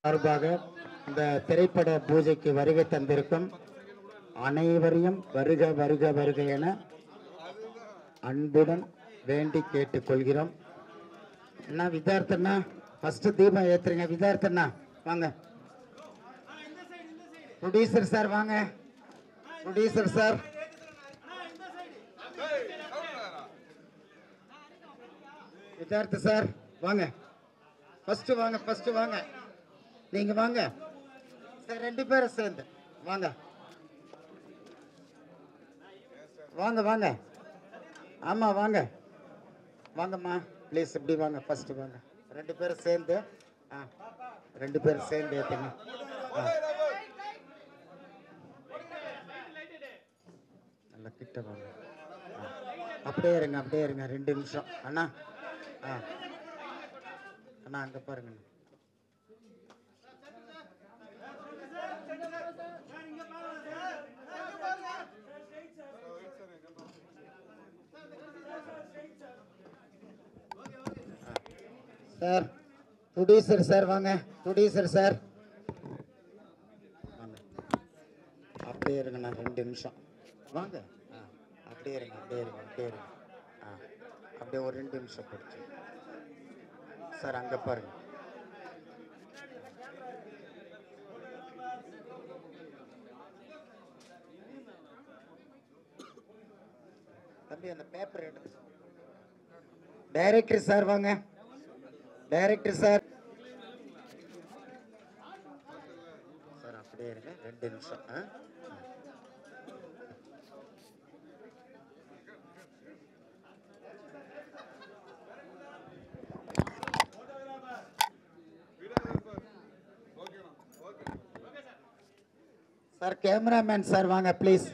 சார்பாக இந்த திரைப்பட பூஜைக்கு வருகை தந்திருக்கும் அனைவரையும் வருக வருக வருக என அன்புடன் வேண்டி கேட்டுக்கொள்கிறோம். அண்ணா வித்யார்த்தண்ணா ஃபர்ஸ்ட் தீபம் ஏத்துறீங்க. வித்யார்த்தண்ணா வாங்க. ப்ரொடியூசர் சார் வாங்க. ப்ரொடியூசர் சார் வித்யார்த்த சார் வாங்க. ஃபர்ஸ்ட் வாங்க. ஃபர்ஸ்ட் வாங்க. நீங்க வாங்க சார். ரெண்டு பேரும் சேர்ந்து வாங்க. வாங்க வாங்க. ஆமா வாங்க. வாங்கம்மா ப்ளீஸ் இப்படி வாங்க. ஃபர்ஸ்ட் வாங்க. ரெண்டு பேரும் சேர்ந்து ரெண்டு பேரும் சேர்ந்து ஏற்றுங்க. நல்லா கிட்ட வாங்க. அப்படியே இருங்க. அப்படியே இருங்க 2 நிமிஷம் அண்ணா. அண்ணா அங்க பாருங்க. சார் ப்ரொடியூசர் சார் வாங்க. ப்ரொடியூசர் சார் வாங்க. அப்படியே இருங்கண்ணா 2 நிமிஷம் வாங்க. அப்படியே இருங்க. அப்படியே இருங்க. அப்படியே இருங்க. அப்படியே ஒரு 2 நிமிஷம் போடுச்சு சார். அங்கே பாருங்க. தம்பி அந்த பேப்பர் எடுத்து. டைரக்டர் சார் வாங்க. டைரக்டர் சார் சார் அப்படியே இருங்க 2 நிமிஷம். சார் கேமராமேன் சார் வாங்க ப்ளீஸ்.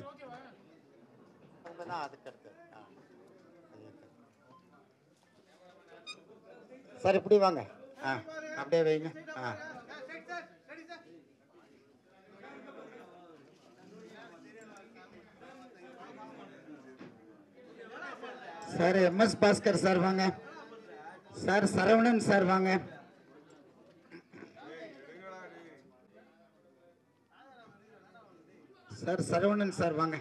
அதுக்கடுத்து சார் இப்படி வாங்க. அப்படியே வைங்க. சார் எம்எஸ் பாஸ்கர் சார் வாங்க. சார் சரவணன் சார் வாங்க. சார் சரவணன் சார் வாங்க.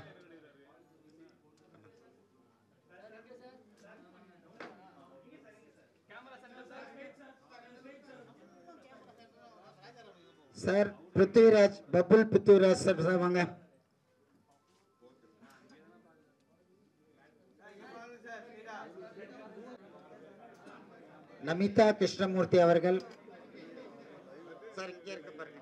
சார் பிருத்விராஜ் பபுல் பிருத்விராஜ் சார் வாங்க. நமிதா கிருஷ்ணமூர்த்தி அவர்கள் சார் இங்கே இருக்க பாருங்க.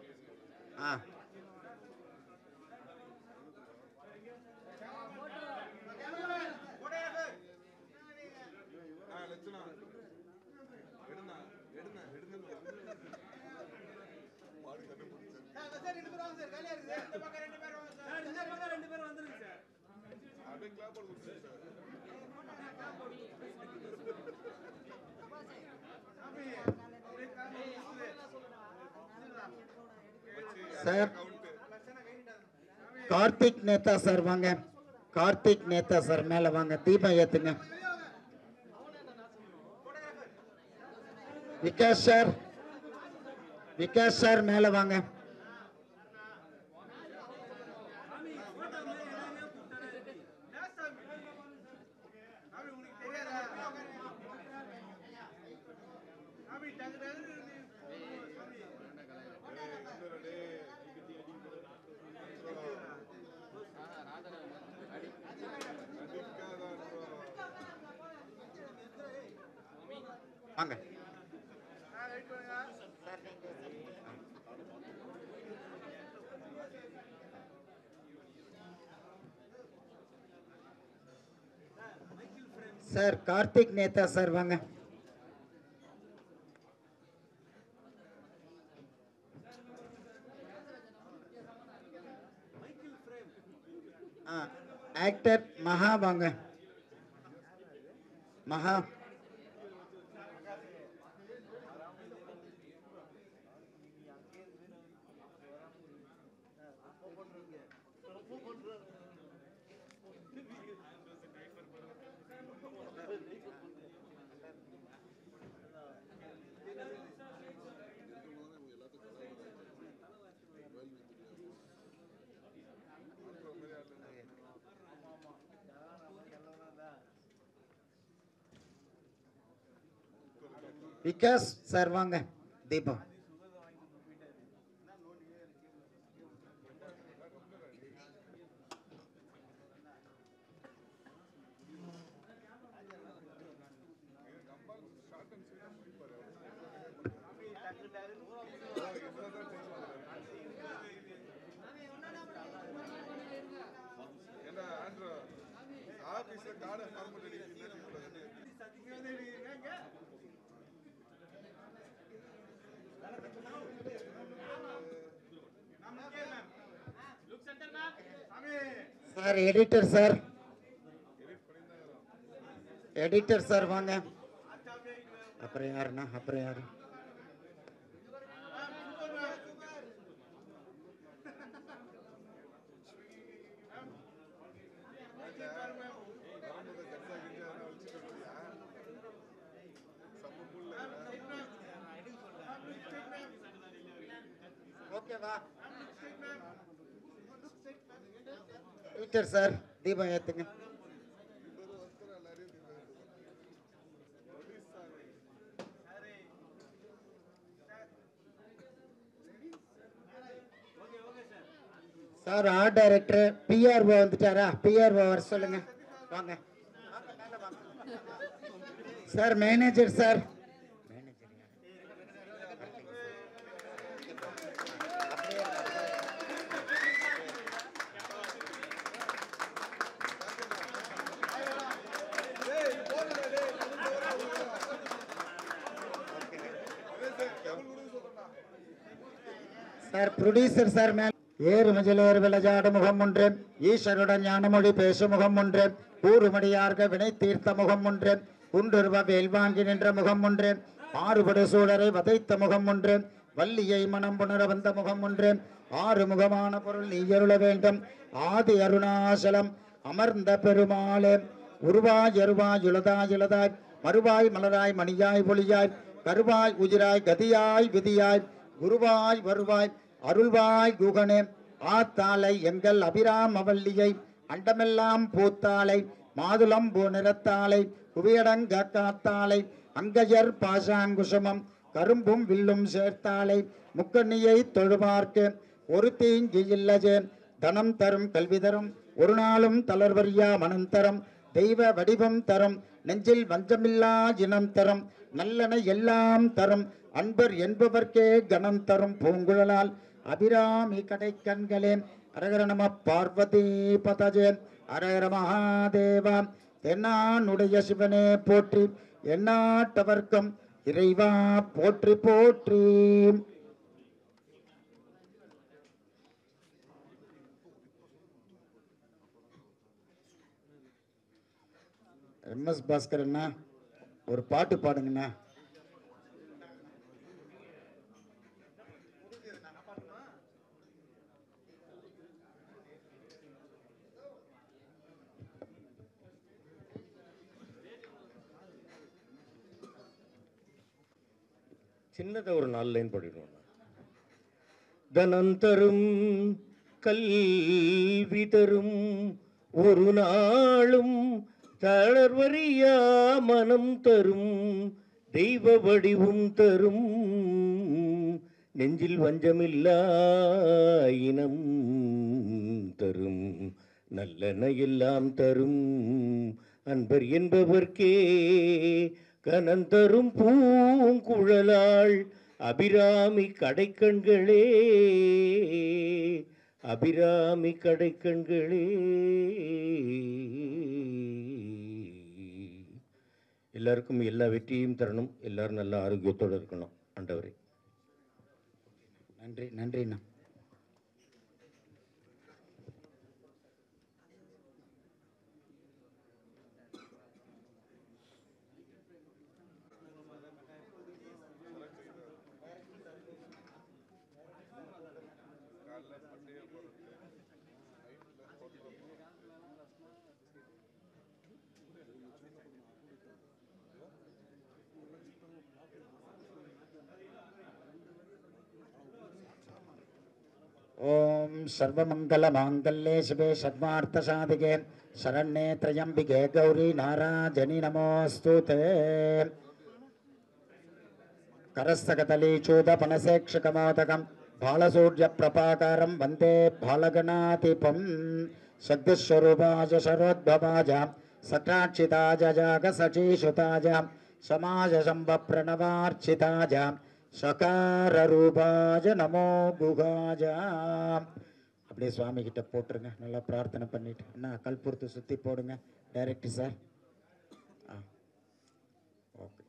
சார் கார்த்திக் நேதா சார் வாங்க. கார்த்திக் நேதா சார் மேல வாங்க. தீபம் ஏத்துங்க. விகாஷ் சார். விகாஷ் சார் மேல வாங்க. வாங்க. சார் கார்த்திக் நேதா சார் வாங்க. ஆக்டர் மகா வாங்க. மகா. விகாஸ் சார் வாங்க. தீபம். Sir editor sir, editor sir வாங்க. அப்புறம் யாருண்ணா? அப்புறம் யாரு? ஓகேவா? எடிட்டர் சார் தீபம் ஏத்துங்க. சார் ஆர்ட் டைரக்டர் பிஆர்ஓ வந்துட்டாரா? பிஆர்ஓ வர சொல்லுங்க. வாங்க sir. Manager sir. Sir producer sir. ஏறு மஜிலேறு விளஜாடு முகம் ஒன்று, ஈஸ்வருடன் ஞானமொழி பேசும் முகம் ஒன்று, கூறுமடியார்க வினை தீர்த்த முகம் ஒன்று, குன்றுருவ வேல் வாங்கி நின்ற முகம் ஒன்று, ஆறுபடு சூழரை வதைத்த முகம் ஒன்று, வள்ளியை மனம் புணர வந்த முகம் ஒன்று, ஆறு முகமான பொருள் நீ அருள வேண்டும், ஆதி அருணாசலம் அமர்ந்த பெருமாளே, உருவாய் எருவாய் இளதாய் இளதாய், மறுவாய் மலராய் மணியாய் ஒளியாய், கருவாய் உயிராய் கதியாய் விதியாய், குருவாய் வருவாய் அருள்வாய் குகனே, ஆத்தாளை எங்கள் அபிராம வள்ளியை, அண்டமெல்லாம் பூத்தாளை, மாதுளம் பூ நிறத்தாளை, குவியடங்க காத்தாளை, அங்கஜர் பாசாங்குசமம் கரும்பும் வில்லும் சேர்த்தாளை, முக்கண்ணியை தொழுவார்க்கு ஒரு தீங்கு இல்லஜே, தனம் தரும் கல்வி தரும் ஒரு நாளும் தளர்வரியா மனம் தரும், தெய்வ வடிவம் தரும் நெஞ்சில் வஞ்சமில்லா இனம் தரும், நல்லன எல்லாம் தரும் அன்பர் என்பவர்க்கே கணம் தரும் பூங்குழலால் அபிராமி கடை கண்களே. அரகர நம பார்வதி பதஜே, அரகர மகாதேவா. தென்னானுடைய சிவனே போற்றி, எந்நாட்டவர்க்கும் இறைவா போற்றி போற்றி. எம்எஸ் பாஸ்கர் அண்ணா ஒரு பாட்டு பாடுங்கண்ணா. சின்னதை ஒரு 4 லைன் படிடுவோம். தனம் தரும் கல்வி தரும் ஒரு நாளும் தளர்வரியா மனம் தரும், தெய்வ வடிவும் தரும் நெஞ்சில் வஞ்சமில்லா இனம் தரும், நல்லன எல்லாம் தரும் அன்பர் என்பவர்க்கே கனந்தரும் பூங்குழலாள் அபிராமி கடைக்கண்களே, அபிராமி கடைக்கண்களே. எல்லாருக்கும் எல்லா வெற்றியும் தரணும், எல்லாரும் நல்ல ஆரோக்கியத்தோடு இருக்கணும் ஆண்டவரே. நன்றி நன்றிண்ணா. ஓம் சர்வமங்கல மாங்கல்யே சிவே சர்வார்த்த சாதிகே சரண்யே த்ரயம்பிகே கௌரி நாராஜனி நமோஸ்துதே. करस्तकतलीचूतपनसेक्षकमोदकं बालसूर्यप्रभाकारं वन्दे बालगणाधिपं शक्तिस्वरूपाज शरोद्भवाज सटाक्षिताज जागसचीसुताज समाजशम्भप्रणवार्चिताज சகாரரூபாஜ நமோ குகாஜ. அப்படியே சுவாமி கிட்ட போட்டுருங்க, நல்லா பிரார்த்தனை பண்ணிட்டு. அண்ணா கல்புரத்தை சுற்றி போடுங்க டைரக்டர் சார். ஓகே.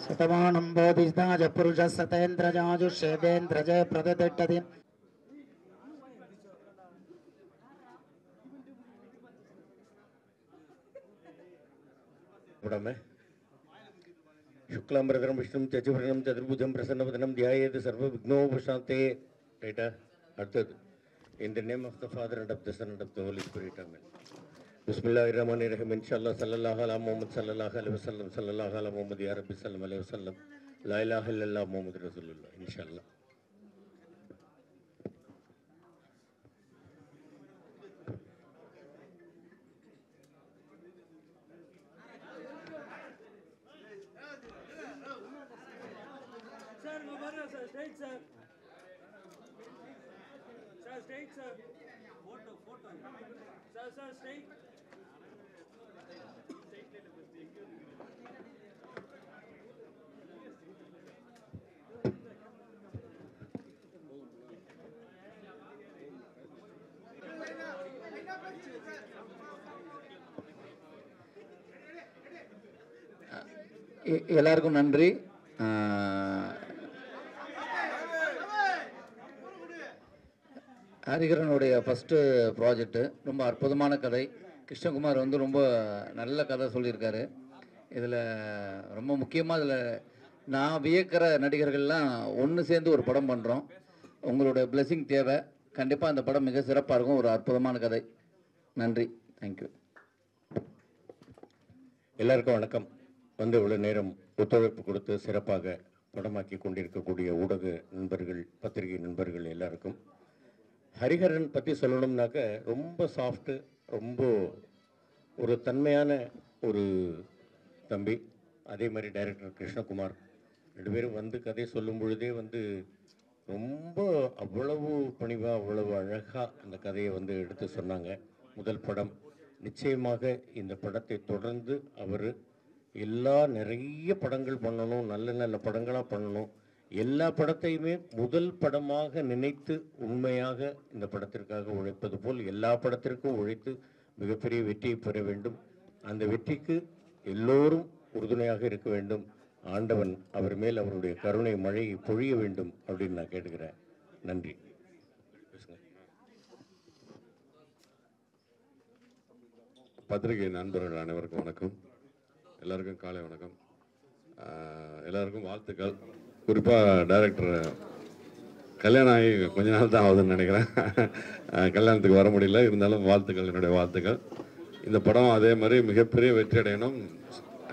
शतमानं बोधिताज पुरुषः सतेन्द्रजाजु शेवेन्द्रजय प्रदतिष्ठति. शुक्लांबरधरं विष्णुं त्यजवर्णं चतुर्भुजं प्रसन्नवदनं ध्यायेत् सर्वविघ्नोपशान्ते. Right, அடுத்தது. In the name of the Father and of the Son and of the Holy Spirit, Amen. बिस्मिल्लाहिर्रहमानिर्रहीम इंशाअल्लाह सल्लल्लाहु अला मोहम्मद सल्लल्लाहु अलैहि वसल्लम सल्लल्लाहु अला मोहम्मद या रब्बी सल्लल्लाहु अलैहि वसल्लम ला इलाहा इल्लल्लाह मोहम्मद रसूलुल्लाह इंशाअल्लाह. எல்லாருக்கும் நன்றி. ஹரிஹரனுடைய ஃபஸ்ட்டு ப்ராஜெக்ட்டு ரொம்ப அற்புதமான கதை. கிருஷ்ணகுமார் வந்து ரொம்ப நல்ல கதை சொல்லியிருக்காரு. இதில் ரொம்ப முக்கியமாக இதில் நான் வியக்கிற நடிகர்கள்லாம் ஒன்று சேர்ந்து ஒரு படம் பண்ணுறோம். உங்களுடைய பிளெஸிங் தேவை. கண்டிப்பாக அந்த படம் மிக சிறப்பாக இருக்கும். ஒரு அற்புதமான கதை. நன்றி. தேங்க்யூ. எல்லாருக்கும் வணக்கம். வந்து இவ்வளோ நேரம் ஒத்துழைப்பு கொடுத்து சிறப்பாக படமாக்கி கொண்டிருக்கக்கூடிய ஊடக நண்பர்கள், பத்திரிகை நண்பர்கள் எல்லாருக்கும். ஹரிஹரன் பற்றி சொல்லணும்னாக்க ரொம்ப சாஃப்ட்டு, ரொம்ப ஒரு தன்மையான ஒரு தம்பி. அதே மாதிரி டைரக்டர் கிருஷ்ணகுமார் 2 பேரும் வந்து கதை சொல்லும் பொழுதே வந்து ரொம்ப அவ்வளவு பணிவாக, அவ்வளவு அழகாக அந்த கதையை வந்து எடுத்து சொன்னாங்க. முதல் படம். நிச்சயமாக இந்த படத்தை தொடர்ந்து அவர் நிறைய படங்கள் பண்ணணும், நல்ல நல்ல படங்களாக பண்ணணும். எல்லா படத்தையுமே முதல் படமாக நினைத்து உண்மையாக இந்த படத்திற்காக உழைப்பது போல் எல்லா படத்திற்கும் உழைத்து மிகப்பெரிய வெற்றியை பெற வேண்டும். அந்த வெற்றிக்கு எல்லோரும் உறுதுணையாக இருக்க வேண்டும். ஆண்டவன் அவர் மேல் அவருடைய கருணை மழையை பொழிய வேண்டும் அப்படின்னு நான் கேட்டுக்கிறேன். நன்றி. பத்திரிகை நண்பர்கள் அனைவருக்கும் வணக்கம். எல்லாருக்கும் காலை வணக்கம். எல்லாருக்கும் வாழ்த்துக்கள். குறிப்பாக டைரக்டர் கல்யாணம் ஆகி கொஞ்ச நாள் தான் ஆகுதுன்னு நினைக்கிறேன். கல்யாணத்துக்கு வர முடியல, இருந்தாலும் வாழ்த்துக்கள், என்னுடைய வாழ்த்துக்கள். இந்த படம் அதே மாதிரி மிகப்பெரிய வெற்றி அடையணும்.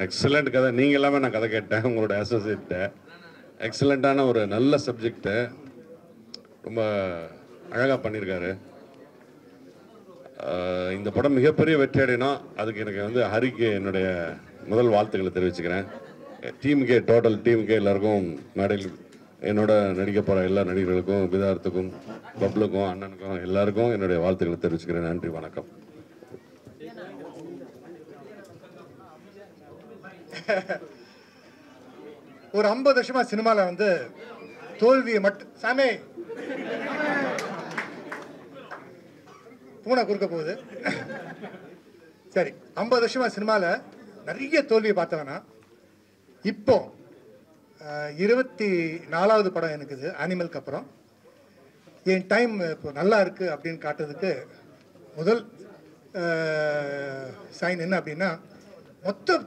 எக்ஸலண்ட் கதை. நீங்கள் எல்லாமே நான் கதை கேட்டேன், உங்களோட அசோசியேட்ட. எக்ஸலண்ட்டான ஒரு நல்ல சப்ஜெக்டை ரொம்ப அழகாக பண்ணியிருக்காரு. இந்த படம் மிகப்பெரிய வெற்றி அடையணும். அதுக்கு எனக்கு வந்து ஹரிக்கு என்னுடைய முதல் வாழ்த்துக்களை தெரிவிச்சுக்கிறேன். டீமுக்கே, டோட்டல் டீமுக்கே, எல்லாருக்கும், மேடையில் என்னோட நடிக்க போகிற எல்லா நடிகர்களுக்கும், விதார்த்துக்கும், பப்ளுக்கும், அண்ணனுக்கும் எல்லாருக்கும் என்னுடைய வாழ்த்துக்களை தெரிவிச்சுக்கிறேன். நன்றி, வணக்கம். ஒரு 50 வருஷமா சினிமாவில் வந்து தோல்வியை மட்டும் சாமே பூனை குறுக்க போகுது. சரி, 50 வருஷமா சினிமாவில் நிறைய தோல்வியை பார்த்தவனா இப்போ 24வது படம் எனக்குது அனிமலுக்கு அப்புறம். என் டைம் இப்போ நல்லா இருக்கு அப்படின்னு காட்டுறதுக்கு முதல் சைன் என்ன அப்படின்னா, மொத்த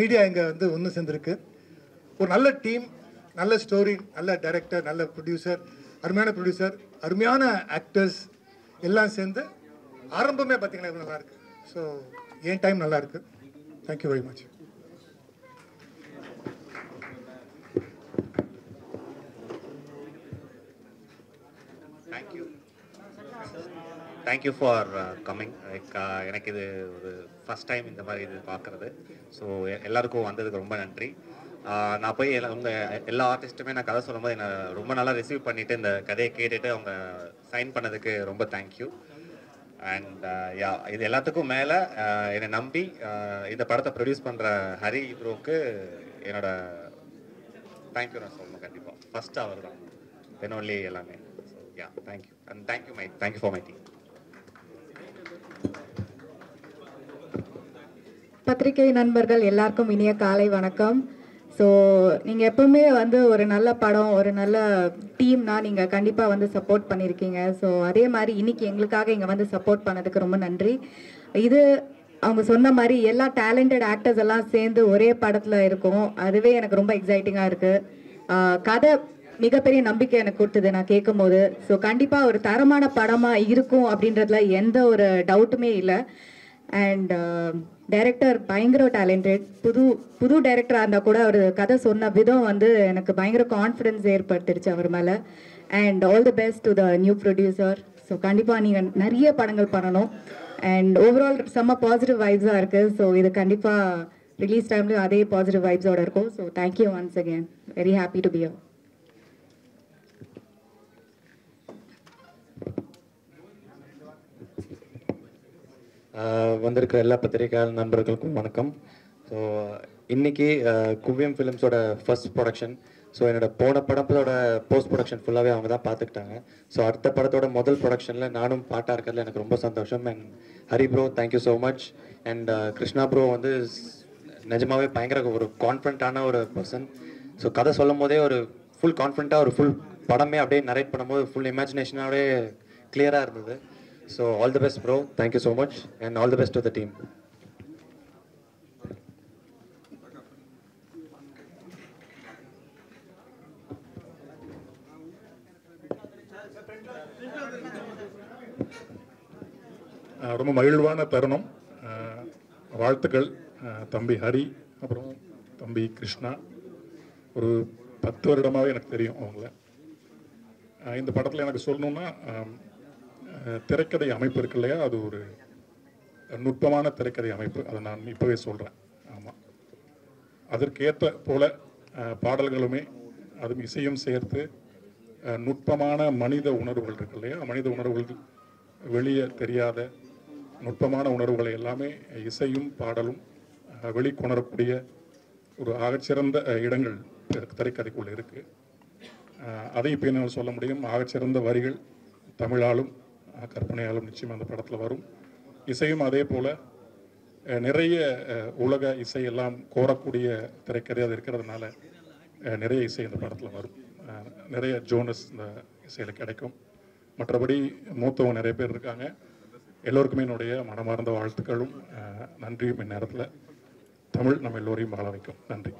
மீடியா இங்கே வந்து ஒன்று சேர்ந்துருக்கு. ஒரு நல்ல டீம், நல்ல ஸ்டோரி, நல்ல டைரக்டர், நல்ல ப்ரொடியூசர், அருமையான ப்ரொடியூசர், அருமையான ஆக்டர்ஸ் எல்லாம் சேர்ந்து ஆரம்பமே பார்த்தீங்கன்னா நல்லா இருக்கு. ஸோ என் டைம் நல்லா இருக்கு. Thank you very much. Thank you for coming. எனக்கு இது ஒரு ஃபஸ்ட் டைம் இந்த மாதிரி இது பார்க்குறது. ஸோ எல்லாருக்கும் வந்ததுக்கு ரொம்ப நன்றி. நான் போய் எல்லா ஆர்டிஸ்ட்டுமே நான் கதை சொல்லும்போது என்னை ரொம்ப நல்லா ரிசீவ் பண்ணிவிட்டு இந்த கதையை கேட்டுட்டு அவங்க சைன் பண்ணதுக்கு ரொம்ப தேங்க்யூ. அண்ட் யா, இது எல்லாத்துக்கும் மேலே என்னை நம்பி இந்த படத்தை ப்ரொடியூஸ் பண்ணுற ஹரி ப்ரோக்கு என்னோட தேங்க்யூ நான் சொல்லணும். கண்டிப்பாக ஃபஸ்ட்டு அவர் தான், தென் ஒன்லி எல்லாமே. So yeah, thank you. And thank you for my team. பத்திரிகை நண்பர்கள் எல்லாருக்கும் இனிய காலை வணக்கம். ஸோ நீங்கள் எப்பவுமே வந்து ஒரு நல்ல படம், ஒரு நல்ல டீம்னா நீங்கள் கண்டிப்பாக வந்து சப்போர்ட் பண்ணியிருக்கீங்க. ஸோ அதே மாதிரி இன்னைக்கு எங்களுக்காக இங்கே வந்து சப்போர்ட் பண்ணதுக்கு ரொம்ப நன்றி. இது அவங்க சொன்ன மாதிரி எல்லா டேலண்டட் ஆக்டர்ஸ் எல்லாம் சேர்ந்து ஒரே படத்தில் இருக்கும். அதுவே எனக்கு ரொம்ப எக்ஸைட்டிங்காக இருக்குது. கதை மிகப்பெரிய நம்பிக்கை எனக்கு கொடுத்தது நான் கேட்கும் போது. ஸோ கண்டிப்பாக ஒரு தரமான படமாக இருக்கும் அப்படின்றதுல எந்த ஒரு டவுட்டுமே இல்லை. அண்ட் டைரக்டர் பயங்கர டேலண்டட். புது டைரக்டராக இருந்தால் கூட அவர் கதை சொன்ன விதம் வந்து எனக்கு பயங்கர கான்ஃபிடென்ஸ் ஏற்படுத்திடுச்சு அவர் மேலே. And all the best to the new producer. So கண்டிப்பாக நீங்கள் நிறைய படங்கள் பண்ணணும். அண்ட் ஓவரால் செம்ம பாசிட்டிவ் வைப்ஸாக இருக்குது. ஸோ இது கண்டிப்பாக ரிலீஸ் டைம்லேயும் அதே பாசிட்டிவ் வைப்ஸோடு இருக்கும். So thank you once again. Very happy to be here. வந்திருக்கிற எல்லா பத்திரிகையாளர் நண்பர்களுக்கும் வணக்கம். ஸோ இன்றைக்கி குவியம் ஃபிலிம்ஸோட ஃபர்ஸ்ட் ப்ரொடக்ஷன். ஸோ என்னோட போன படத்தோட போஸ்ட் ப்ரொடக்ஷன் ஃபுல்லாகவே அவங்க தான் பார்த்துக்கிட்டாங்க. ஸோ அடுத்த படத்தோட முதல் ப்ரொடக்ஷனில் நானும் பாட்டாக இருக்கிறதுல எனக்கு ரொம்ப சந்தோஷம். And Hari bro thank you so much. And Krishna bro வந்து நிஜமாகவே பயங்கர ஒரு கான்ஃபிடண்ட்டான ஒரு பர்சன். ஸோ கதை சொல்லும் போதே ஒரு ஃபுல் கான்ஃபிடண்ட்டாக ஒரு ஃபுல் படமே அப்படியே நரேட் பண்ணும்போது ஃபுல் இமேஜினேஷனாகவே கிளியராக இருந்தது. So all the best bro, thank you so much and all the best to the team. ரொம்ப மகிழ்வான தருணம். வாழ்த்துக்கள் தம்பி ஹரி, அப்புறம் தம்பி கிருஷ்ணா. ஒரு 10 வருடமாகவே எனக்கு தெரியும் அவங்கள. இந்த படத்தில் எனக்கு சொல்லணுன்னா திரைக்கதை அமைப்பு இருக்கு இல்லையா, அது ஒரு நுட்பமான திரைக்கதை அமைப்பு. அதை நான் இப்போவே சொல்கிறேன். ஆமாம், அதற்கேற்ற போல பாடல்களுமே அதுவும் இசையும் சேர்த்து நுட்பமான மனித உணர்வுகள் இருக்கு இல்லையா, மனித உணர்வுகள் வெளியே தெரியாத நுட்பமான உணர்வுகளை எல்லாமே இசையும் பாடலும் வெளிக்கொணரக்கூடிய ஒரு ஆகச்சிறந்த இடங்கள் திரைக்கதைக்குள்ளே இருக்குது. அதை இப்போ என்னால் சொல்ல முடியும். ஆகச்சிறந்த வரிகள் தமிழாலும் கற்பனையாலும் நிச்சயம் அந்த படத்தில் வரும். இசையும் அதே போல் நிறைய உலக இசையெல்லாம் கோரக்கூடிய திரைக்கதை அது இருக்கிறதுனால நிறைய இசை இந்த படத்தில் வரும். நிறைய ஜோனஸ் இந்த இசையில் கிடைக்கும். மற்றபடி மூத்தவங்க நிறைய பேர் இருக்காங்க. எல்லோருக்குமே என்னுடைய மனமார்ந்த வாழ்த்துக்களும் நன்றியும். இந்நேரத்தில் தமிழ் நம்ம எல்லோரையும் வாழ வைக்கும். நன்றி.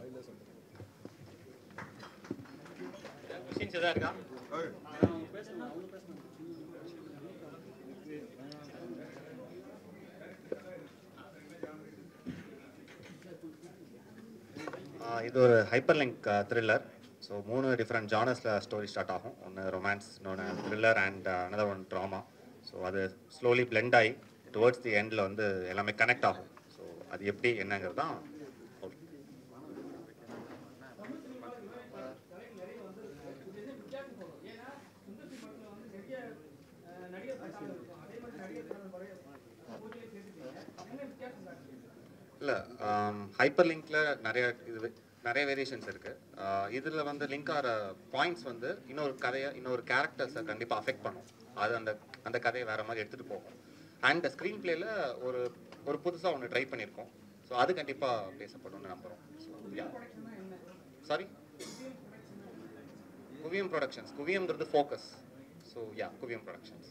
இது ஒரு hyper link thriller. So 3 different ஜானர்ஸில் ஸ்டோரி ஸ்டார்ட் ஆகும். ஒன்று ரொமான்ஸ், இன்னொன்று thriller and another one drama. So அது ஸ்லோலி பிளெண்ட் ஆகி டுவர்ட்ஸ் தி எண்டில் வந்து எல்லாமே கனெக்ட் ஆகும். ஸோ அது எப்படி என்னங்கிறது தான். இல்லை, ஹைப்பர் லிங்க்கில் நிறைய வேரியேஷன்ஸ் இருக்குது. இதில் வந்து லிங்க் ஆகிற பாயிண்ட்ஸ் வந்து இன்னொரு கேரக்டர்ஸை கண்டிப்பாக அஃபெக்ட் பண்ணும். அது அந்த கதையை வேறு மாதிரி எடுத்துகிட்டு போகும். அண்ட் ஸ்க்ரீன் பிளேயில் ஒரு புதுசாக ஒன்று ட்ரை பண்ணியிருக்கோம். ஸோ அது கண்டிப்பாக பேசப்படும்னு நம்புகிறோம். சாரி, குவியம் ப்ரொடக்ஷன்ஸ். குவியம்ங்கிறது ஃபோக்கஸ். ஸோ குவியம் ப்ரொடக்ஷன்ஸ்.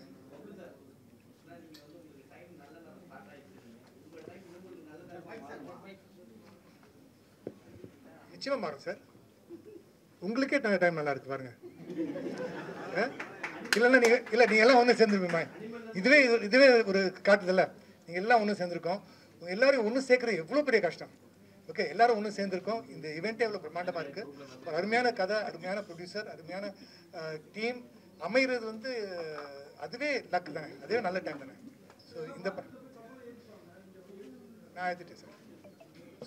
நிச்சயமாக மாறும் சார். உங்களுக்கே டைம் நல்லா இருக்கு பாருங்க. இல்லைன்னா நீங்கள் எல்லாம் ஒன்று சேர்ந்துருப்பீங்க. இதுவே ஒரு காட்டுதில்ல. நீங்கள் எல்லாம் ஒன்று சேர்ந்துருக்கோம். எல்லாரும் ஒன்று சேர்க்குறது எவ்வளோ பெரிய கஷ்டம். ஓகே, எல்லாரும் ஒன்று சேர்ந்துருக்கோம். இந்த இவெண்ட்டே எவ்வளோ பிரம்மாண்டமாக இருக்குது. ஒரு அருமையான கதை, அருமையான ப்ரொடியூசர், அருமையான டீம் அமைகிறது வந்து அதுவே லக் தானே, அதுவே நல்ல டைம் தானே. ஸோ இந்த நான் எடுத்துட்டேன் சார்.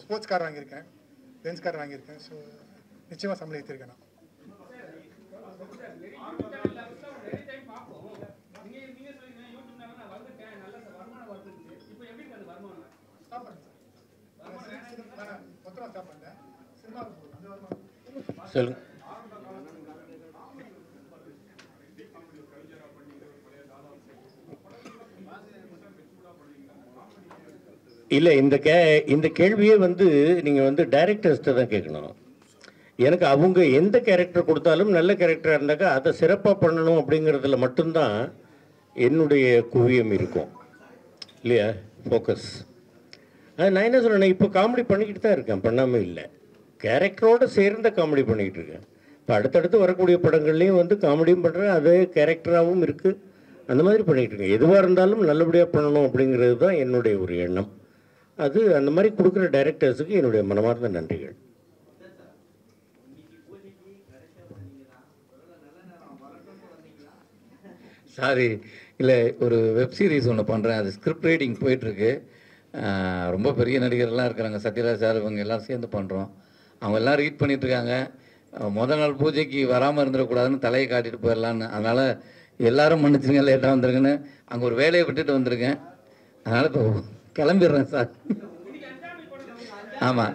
ஸ்போர்ட்ஸ் கார் வாங்கியிருக்கேன், பென்ஸ் கார் வாங்கியிருக்கேன். ஸோ நிச்சயமாக சம்பளம் ஏற்றிருக்கேன் நான். சொல்லுங்க. இல்லை, இந்த கேள்வியே வந்து நீங்கள் வந்து டைரக்டர்ஸ்ட்டு தான் கேட்கணும். எனக்கு அவங்க எந்த கேரக்டர் கொடுத்தாலும் நல்ல கேரக்டராக இருந்தாக்கா அதை சிறப்பாக பண்ணணும் அப்படிங்கிறதுல மட்டும்தான் என்னுடைய குவியம் இருக்கும் இல்லையா, ஃபோக்கஸ். நான் என்ன சொல்கிறேன், இப்போ காமெடி பண்ணிக்கிட்டு தான் இருக்கேன், பண்ணாமல் இல்லை. கேரக்டரோடு சேர்ந்த காமெடி பண்ணிக்கிட்டு இருக்கேன். இப்போ அடுத்தடுத்து வரக்கூடிய படங்கள்லேயும் வந்து காமெடியும் பண்ணுறேன், அதே கேரக்டராகவும் இருக்குது. அந்த மாதிரி பண்ணிகிட்டு இருக்கேன். எதுவாக இருந்தாலும் நல்லபடியாக பண்ணணும் அப்படிங்கிறது தான் என்னுடைய ஒரு எண்ணம். அது அந்த மாதிரி கொடுக்குற டைரக்டர்ஸுக்கு என்னுடைய மனமார்ந்த நன்றிகள். சாரி, இல்லை, ஒரு வெப் சீரிஸ் ஒன்று பண்ணுறேன். அது ஸ்கிரிப்ட் ரைட்டிங் போயிட்டுருக்கு. ரொம்ப பெரிய நடிகர்லாம் இருக்கிறாங்க, சத்யராஜ் சார், இவங்க எல்லோரும் சேர்ந்து பண்ணுறோம். அவங்க எல்லாம் ரீட் பண்ணிகிட்ருக்காங்க. முதல் நாள் பூஜைக்கு வராமல் இருந்துடக்கூடாதுன்னு தலையை காட்டிட்டு போயிடலான்னு. அதனால் எல்லோரும் மன்னிச்சுங்க, லேட்டாக வந்துருங்கன்னு அங்கே ஒரு வேலையை விட்டுட்டு வந்திருக்கேன். அதனால் இப்போ கிளம்பிடுறேன் சார். ஆமாம்.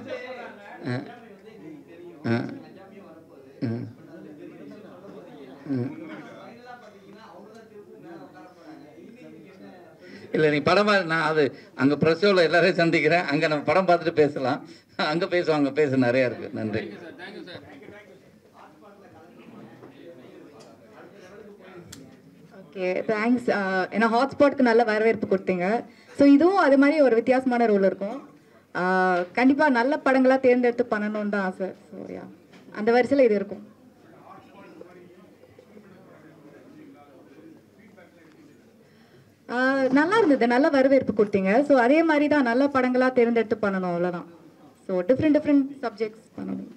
இல்லை, நீ படமாக நான் அது அங்கே ப்ரெஸ் ஷோவில் எல்லாரையும் சந்திக்கிறேன். அங்கே நம்ம படம் பார்த்துட்டு பேசலாம். அங்கே பேசுவோம், அங்கே பேச நிறையா இருக்குது. நன்றி. Okay, thanks. ஏன்னா ஹாட்ஸ்பாட்க்கு நல்ல வரவேற்பு கொடுத்தீங்க. ஸோ இதுவும் அது மாதிரி ஒரு வித்தியாசமான ரோல் இருக்கும். கண்டிப்பாக நல்ல படங்களாக தேர்ந்தெடுத்து பண்ணணுன்னு தான் ஆசை. ஸோ யா, அந்த வரிசையில் இது இருக்கும். நல்லா இருந்தது, நல்ல வரவேற்பு கொடுத்தீங்க. ஸோ அதே மாதிரி தான் நல்ல படங்களாக தேர்ந்தெடுத்து பண்ணணும், அவ்வளோதான். ஸோ டிஃப்ரெண்ட் சப்ஜெக்ட்ஸ் பண்ணணும்.